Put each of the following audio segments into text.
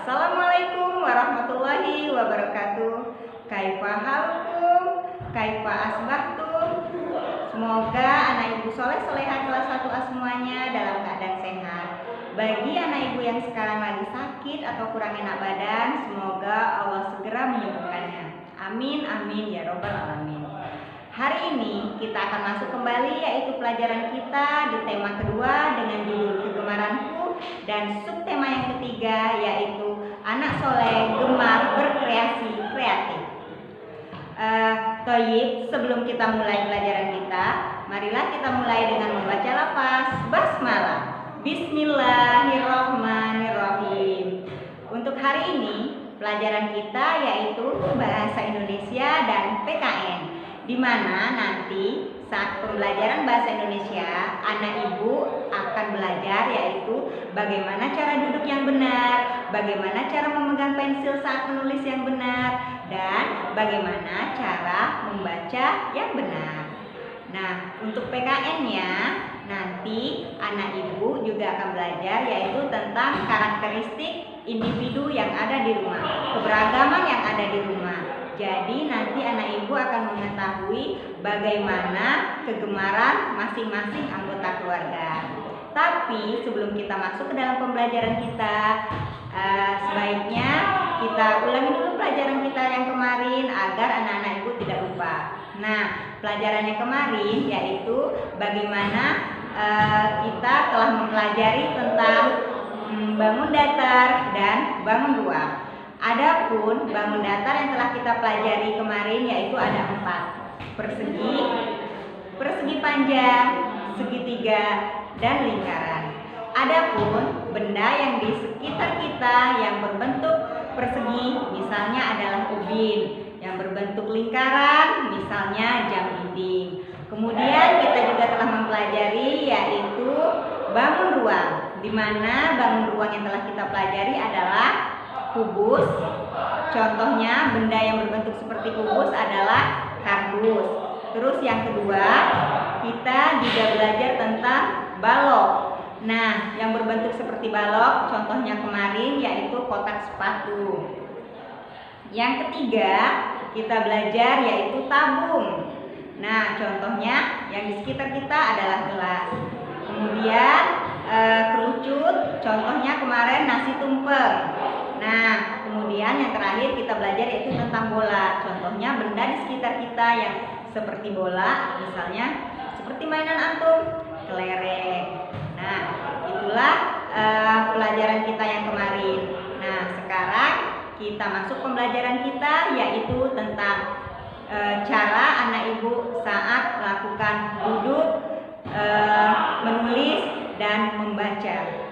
Assalamualaikum warahmatullahi wabarakatuh. Kaifa halukum? Kaifa asbahtum? Semoga anak ibu soleh soleha kelas 1A semuanya dalam keadaan sehat. Bagi anak ibu yang sekarang lagi sakit atau kurang enak badan, semoga Allah segera menyembuhkannya. Amin amin ya robbal alamin. Hari ini kita akan masuk kembali yaitu pelajaran kita di tema kedua dengan judul Kegemaranku dan subtema yang ketiga yaitu anak soleh gemar berkreasi kreatif. Toyib, sebelum kita mulai pelajaran kita, marilah kita mulai dengan membaca lafaz basmalah. Bismillahirrahmanirrahim. Untuk hari ini pelajaran kita yaitu bahasa Indonesia dan PKN, di mana nanti saat pembelajaran bahasa Indonesia anak ibu akan belajar yaitu bagaimana cara duduk yang benar, bagaimana cara memegang pensil saat menulis yang benar, dan bagaimana cara membaca yang benar. Nah, untuk PKN-nya nanti anak ibu juga akan belajar yaitu tentang karakteristik individu yang ada di rumah, keberagaman yang ada di rumah. Jadi nanti anak ibu akan mengetahui bagaimana kegemaran masing-masing anggota keluarga. Tapi sebelum kita masuk ke dalam pembelajaran kita, sebaiknya kita ulangi dulu pelajaran kita yang kemarin agar anak-anak ibu tidak lupa. Nah, pelajarannya kemarin yaitu bagaimana kita telah mempelajari tentang bangun datar dan bangun ruang. Adapun bangun datar yang telah kita pelajari kemarin yaitu ada 4: persegi panjang, segitiga, dan lingkaran. Adapun benda yang di sekitar kita yang berbentuk persegi misalnya adalah ubin, yang berbentuk lingkaran misalnya jam dinding. Kemudian kita juga telah mempelajari yaitu bangun ruang, di mana bangun ruang yang telah kita pelajari adalah kubus. Contohnya benda yang berbentuk seperti kubus adalah kardus. Terus yang kedua, kita juga belajar tentang balok. Nah, yang berbentuk seperti balok contohnya kemarin yaitu kotak sepatu. Yang ketiga, kita belajar yaitu tabung. Nah, contohnya yang di sekitar kita adalah gelas. Kemudian kerucut, contohnya kemarin nasi tumpeng. Nah, kemudian yang terakhir kita belajar yaitu tentang bola. Contohnya benda di sekitar kita yang seperti bola, misalnya seperti mainan antum, kelereng. Nah, itulah pelajaran kita yang kemarin. Nah, sekarang kita masuk pembelajaran kita yaitu tentang cara anak ibu saat melakukan duduk, menulis, dan membaca.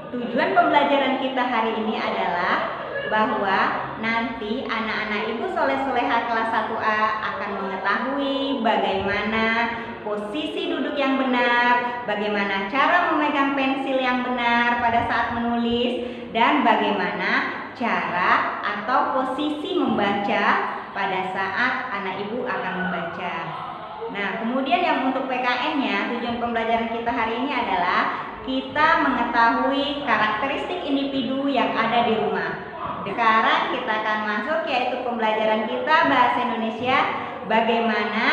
Tujuan pembelajaran kita hari ini adalah bahwa nanti anak-anak ibu soleh-soleha kelas 1A akan mengetahui bagaimana posisi duduk yang benar, bagaimana cara memegang pensil yang benar pada saat menulis, dan bagaimana cara atau posisi membaca pada saat anak ibu akan membaca. Nah, kemudian yang untuk PKN-nya, tujuan pembelajaran kita hari ini adalah kita mengetahui karakteristik individu yang ada di rumah. Sekarang kita akan masuk yaitu pembelajaran kita bahasa Indonesia, bagaimana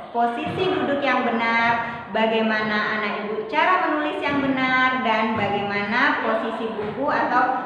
posisi duduk yang benar, bagaimana anak ibu cara menulis yang benar, dan bagaimana posisi buku atau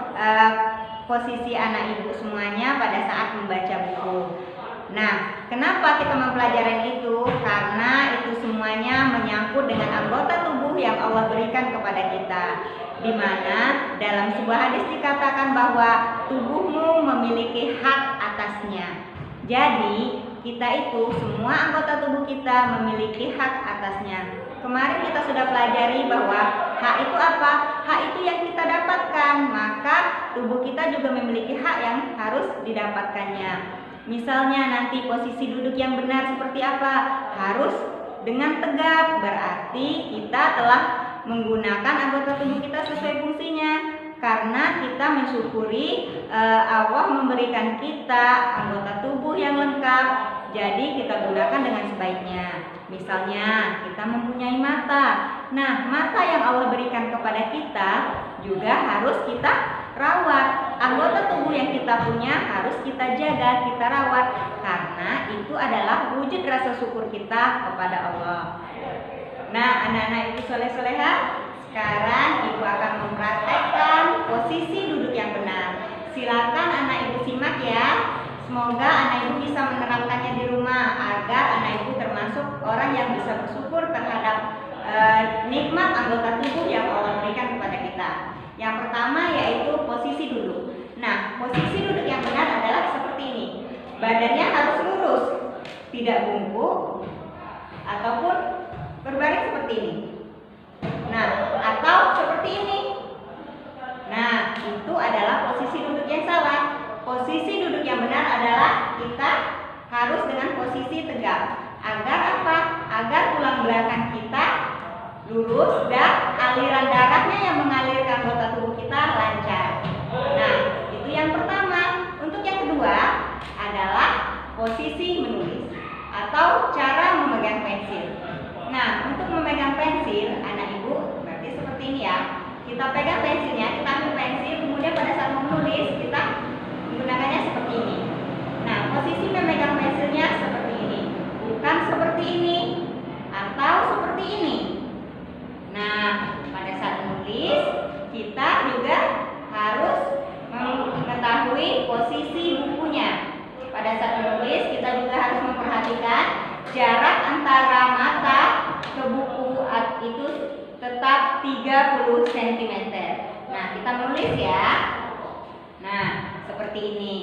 posisi anak ibu semuanya pada saat membaca buku. Nah, kenapa kita mempelajari itu? Karena itu semuanya menyangkut dengan anggota tubuh yang Allah berikan kepada kita, di mana dalam sebuah hadis dikatakan bahwa tubuhmu memiliki hak atasnya. Jadi, kita itu semua anggota tubuh kita memiliki hak atasnya. Kemarin kita sudah pelajari bahwa hak itu apa? Hak itu yang kita dapatkan, maka tubuh kita juga memiliki hak yang harus didapatkannya. Misalnya nanti posisi duduk yang benar seperti apa? Harus dengan tegap, berarti kita telah menggunakan anggota tubuh kita sesuai fungsinya. Karena kita mensyukuri Allah memberikan kita anggota tubuh yang lengkap, jadi kita gunakan dengan sebaiknya. Misalnya kita mempunyai mata. Nah, mata yang Allah berikan kepada kita juga harus kita rawat. Anggota kita punya harus kita jaga, kita rawat, karena itu adalah wujud rasa syukur kita kepada Allah. Nah, anak-anak ibu soleh-solehah, sekarang ibu akan mempraktekkan posisi duduk yang benar. Silakan anak ibu simak ya. Semoga anak ibu bisa menerapkannya di rumah agar anak ibu termasuk orang yang bisa bersyukur terhadap nikmat anggota tubuh yang Allah berikan kepada kita. Yang pertama yaitu posisi duduk. Nah, posisi duduk yang benar adalah seperti ini. Badannya harus lurus, tidak bungkuk ataupun berbaring seperti ini. Nah, atau seperti ini. Nah, itu adalah posisi duduk yang salah. Posisi duduk yang benar adalah kita harus dengan posisi tegak. Agar apa? Agar tulang belakang kita lurus dan aliran darahnya yang mengalir ke anggota tubuh kita lancar. Nah, itu yang pertama. Untuk yang kedua adalah posisi menulis atau cara memegang pensil. Nah, untuk memegang pensil, anak ibu berarti seperti ini ya. Kita pegang pensilnya, kita ambil pensil, kemudian pada saat menulis kita menggunakannya seperti ini. Nah, posisi memegang pensilnya seperti ini, bukan seperti ini atau seperti ini. Nah, pada saat menulis kita juga harus mengetahui posisi bukunya. Pada saat menulis kita juga harus memperhatikan jarak antara mata ke buku itu tetap 30 cm. Nah, kita menulis ya. Nah, seperti ini.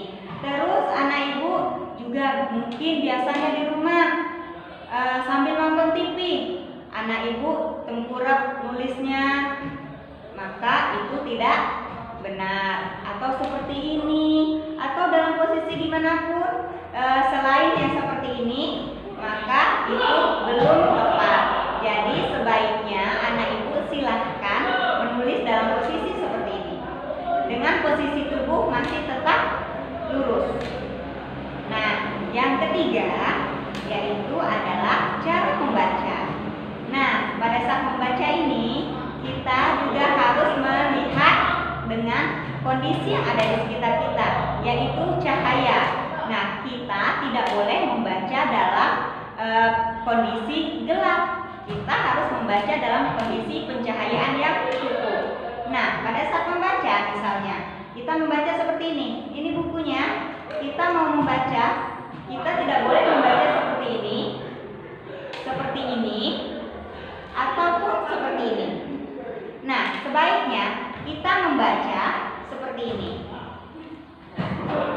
Terus anak ibu juga mungkin biasanya di rumah sambil nonton TV, anak ibu tengkurap nulisnya, maka itu tidak benar. Atau seperti ini, atau dalam posisi gimana pun selain yang seperti ini, maka itu belum tepat. Jadi sebaiknya anak ibu silahkan menulis dalam posisi seperti ini, dengan posisi tubuh masih tetap lurus. Nah, yang ketiga yaitu adalah cara membaca. Nah, pada saat membaca ini kita juga harus melihat dengan kondisi yang ada di sekitar kita, yaitu cahaya. Nah, kita tidak boleh membaca dalam kondisi gelap. Kita harus membaca dalam kondisi pencahayaan yang cukup. Nah, pada saat membaca misalnya, kita membaca seperti ini. Ini bukunya. Kita mau membaca, kita tidak boleh membaca seperti ini, ataupun seperti ini. Nah, sebaiknya kita membaca seperti ini.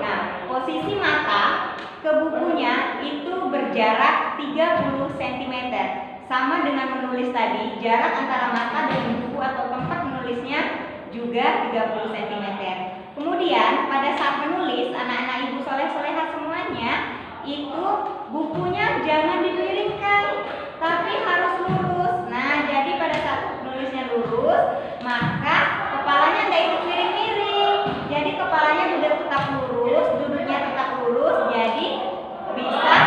Nah, posisi mata ke bukunya itu berjarak 30 cm. Sama dengan menulis tadi, jarak antara mata dan buku atau tempat menulisnya juga 30 cm. Kemudian pada saat menulis, anak-anak ibu soleh-solehah semuanya, itu bukunya jangan dimiringkan, tapi harus lurus. Nah, jadi pada saat menulisnya lurus, maka kepalanya tidak ikut miring-miring. Jadi kepalanya juga tetap lurus, duduknya tetap lurus, jadi bisa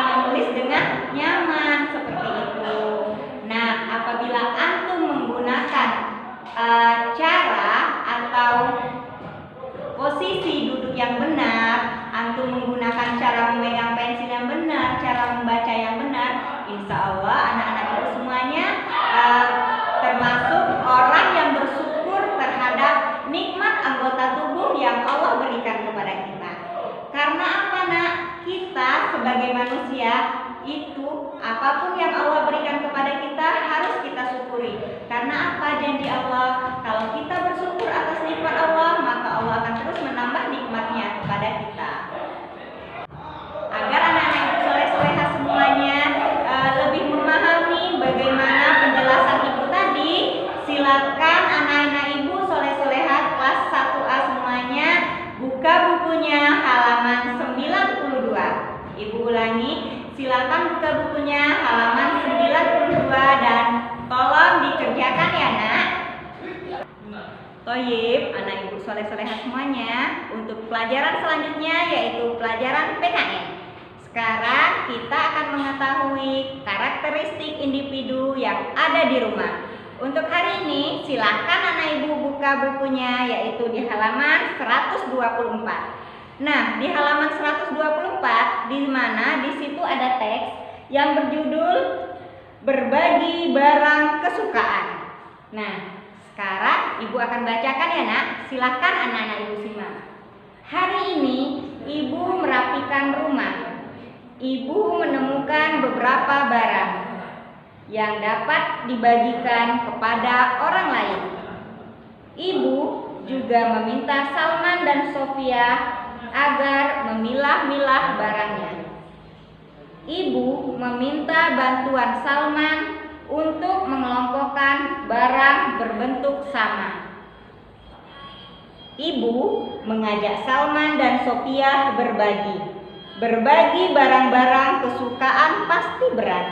menulis dengan nyaman seperti itu. Nah, apabila antum menggunakan cara atau posisi duduk yang benar, antum menggunakan cara memegang pensil yang benar, cara membaca yang benar, insya Allah anak-anak ibu semuanya termasuk orang yang bersyukur terhadap nikmat anggota tubuh yang Allah berikan kepada kita. Karena apa, nak? Kita sebagai manusia itu apapun yang Allah berikan kepada kita harus kita syukuri. Karena apa? Janji Allah, kalau kita bersyukur atas nikmat Allah, maka Allah akan terus menambah nikmatnya kepada kita. Agar anak-anak ibu soleh-solehah semuanya lebih memahami bagaimana penjelasan ibu tadi, silakan anak-anak ibu soleh-solehah kelas 1A semuanya buka bukunya halaman 92. Ibu ulangi, silakan buka bukunya halaman 92 dan tolong dikerjakan ya, nak. Toyib, anak ibu soleh-solehah semuanya, untuk pelajaran selanjutnya yaitu pelajaran PKN. Sekarang kita akan mengetahui karakteristik individu yang ada di rumah. untuk hari ini silakan anak ibu buka bukunya, yaitu di halaman 124. Nah, di halaman 124 di mana di situ ada teks yang berjudul berbagi barang kesukaan. Nah, sekarang ibu akan bacakan ya nak. Silakan anak-anak ibu simak. Hari ini ibu merapikan rumah. Ibu menemukan beberapa barang yang dapat dibagikan kepada orang lain. Ibu juga meminta Salman dan Sofia agar memilah-milah barangnya. Ibu meminta bantuan Salman untuk mengelompokkan barang berbentuk sama. Ibu mengajak Salman dan Sofia berbagi. Berbagi barang-barang kesukaan pasti berat.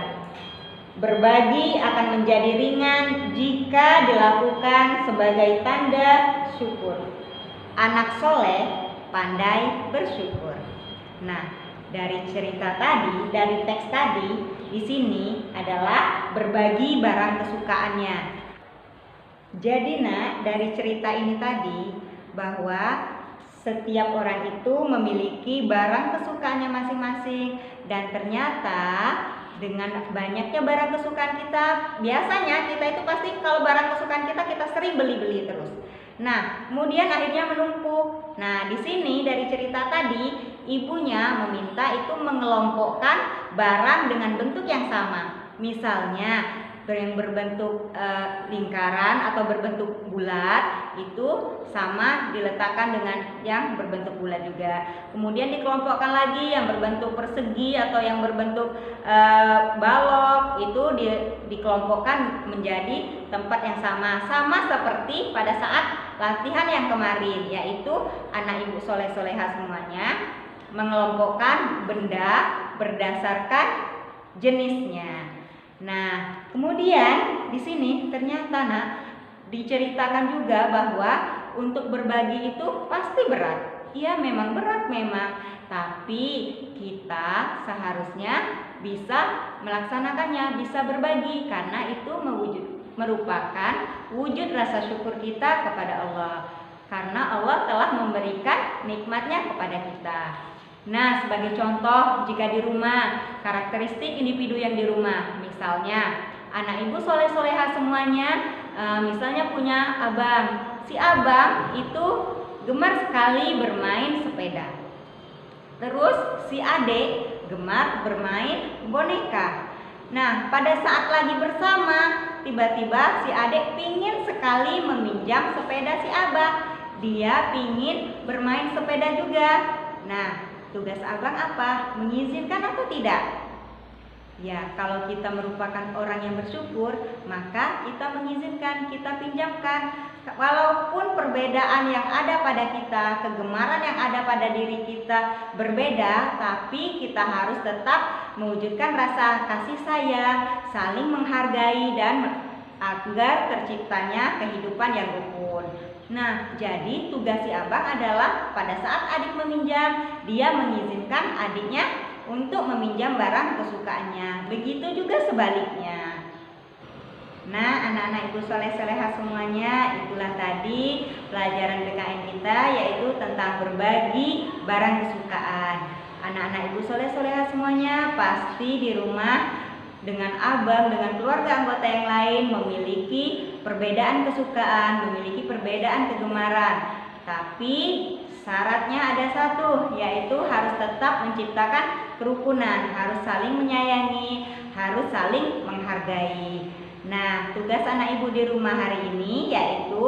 Berbagi akan menjadi ringan jika dilakukan sebagai tanda syukur. Anak soleh pandai bersyukur. Nah, dari cerita tadi, dari teks tadi, di sini adalah berbagi barang kesukaannya. Jadi nak, dari cerita ini tadi bahwa setiap orang itu memiliki barang kesukaannya masing-masing, dan ternyata dengan banyaknya barang kesukaan kita, biasanya kita itu pasti kalau barang kesukaan kita sering beli-beli terus. Nah, kemudian akhirnya menumpuk. Nah, di sini dari cerita tadi, ibunya meminta itu mengelompokkan barang dengan bentuk yang sama. Misalnya yang berbentuk lingkaran atau berbentuk bulat itu sama diletakkan dengan yang berbentuk bulat juga. Kemudian dikelompokkan lagi yang berbentuk persegi atau yang berbentuk balok itu dikelompokkan menjadi tempat yang sama seperti pada saat latihan yang kemarin, yaitu anak ibu soleh-soleha semuanya mengelompokkan benda berdasarkan jenisnya. Nah, kemudian di sini ternyata nak diceritakan juga bahwa untuk berbagi itu pasti berat. Iya, memang berat memang, tapi kita seharusnya bisa melaksanakannya, bisa berbagi karena itu merupakan wujud rasa syukur kita kepada Allah. Karena Allah telah memberikan nikmatnya kepada kita. Nah, sebagai contoh, jika di rumah, karakteristik individu yang di rumah, misalnya anak ibu soleh-soleha semuanya, misalnya punya abang. Si abang itu gemar sekali bermain sepeda. Terus si adik gemar bermain boneka. Nah, pada saat lagi bersama, tiba-tiba si adik pingin sekali meminjam sepeda si abang. Dia pingin bermain sepeda juga. Nah, tugas abang apa? Mengizinkan atau tidak? Ya, kalau kita merupakan orang yang bersyukur, maka kita mengizinkan, kita pinjamkan. Walaupun perbedaan yang ada pada kita, kegemaran yang ada pada diri kita berbeda, tapi kita harus tetap mewujudkan rasa kasih sayang, saling menghargai, dan agar terciptanya kehidupan yang rukun. Nah, jadi tugas si abang adalah pada saat adik meminjam, dia mengizinkan adiknya untuk meminjam barang kesukaannya. Begitu juga sebaliknya. Nah, anak-anak ibu soleh-soleha semuanya, itulah tadi pelajaran PKN kita, yaitu tentang berbagi barang kesukaan. Anak-anak ibu soleh-soleha semuanya pasti di rumah dengan abang, dengan keluarga anggota yang lain memiliki perbedaan kesukaan, memiliki perbedaan kegemaran. Tapi syaratnya ada satu, yaitu harus tetap menciptakan kerukunan, harus saling menyayangi, harus saling menghargai. Nah, tugas anak ibu di rumah hari ini yaitu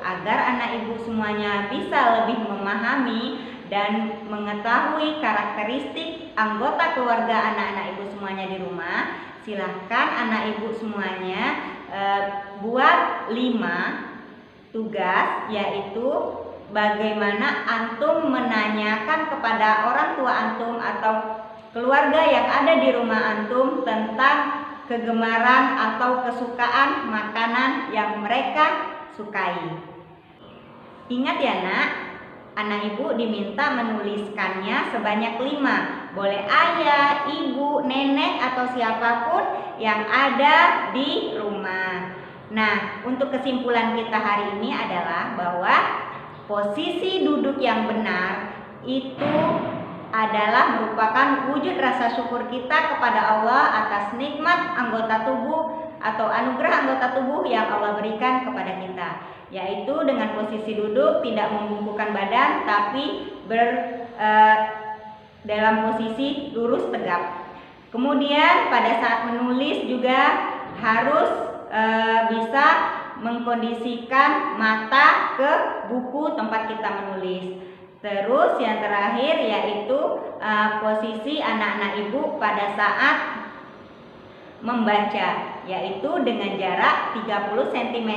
agar anak ibu semuanya bisa lebih memahami dan mengetahui karakteristik anggota keluarga anak-anak ibu semuanya di rumah. Silahkan anak ibu semuanya buat 5 tugas, yaitu bagaimana antum menanyakan kepada orang tua antum atau keluarga yang ada di rumah antum tentang kegemaran atau kesukaan makanan yang mereka sukai. Ingat ya nak, anak ibu diminta menuliskannya sebanyak 5. Boleh ayah, ibu, nenek, atau siapapun yang ada di rumah. Nah, untuk kesimpulan kita hari ini adalah bahwa posisi duduk yang benar itu adalah merupakan wujud rasa syukur kita kepada Allah atas nikmat anggota tubuh atau anugerah anggota tubuh yang Allah berikan kepada kita, yaitu dengan posisi duduk tidak membungkukkan badan tapi dalam posisi lurus tegap. Kemudian pada saat menulis juga harus bisa mengkondisikan mata ke buku tempat kita menulis. Terus yang terakhir yaitu posisi anak-anak ibu pada saat membaca, yaitu dengan jarak 30 cm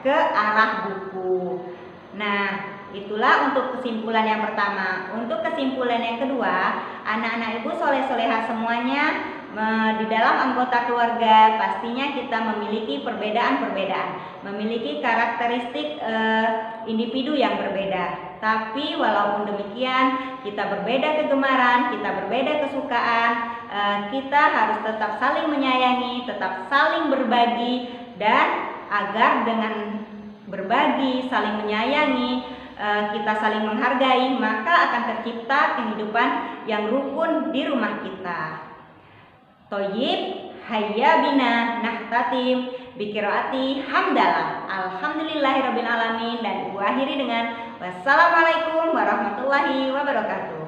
ke arah buku. Nah, itulah untuk kesimpulan yang pertama. Untuk kesimpulan yang kedua, anak-anak ibu soleh-soleha semuanya, di dalam anggota keluarga pastinya kita memiliki perbedaan-perbedaan, memiliki karakteristik individu yang berbeda. Tapi walaupun demikian, kita berbeda kegemaran, kita berbeda kesukaan, kita harus tetap saling menyayangi, tetap saling berbagi, dan agar dengan berbagi, saling menyayangi, kita saling menghargai, maka akan tercipta kehidupan yang rukun di rumah kita. Toyib, hayya bina nahtatim bikiraati hamdalah alhamdulillahirabbil alamin, dan ibu akhiri dengan wassalamualaikum warahmatullahi wabarakatuh.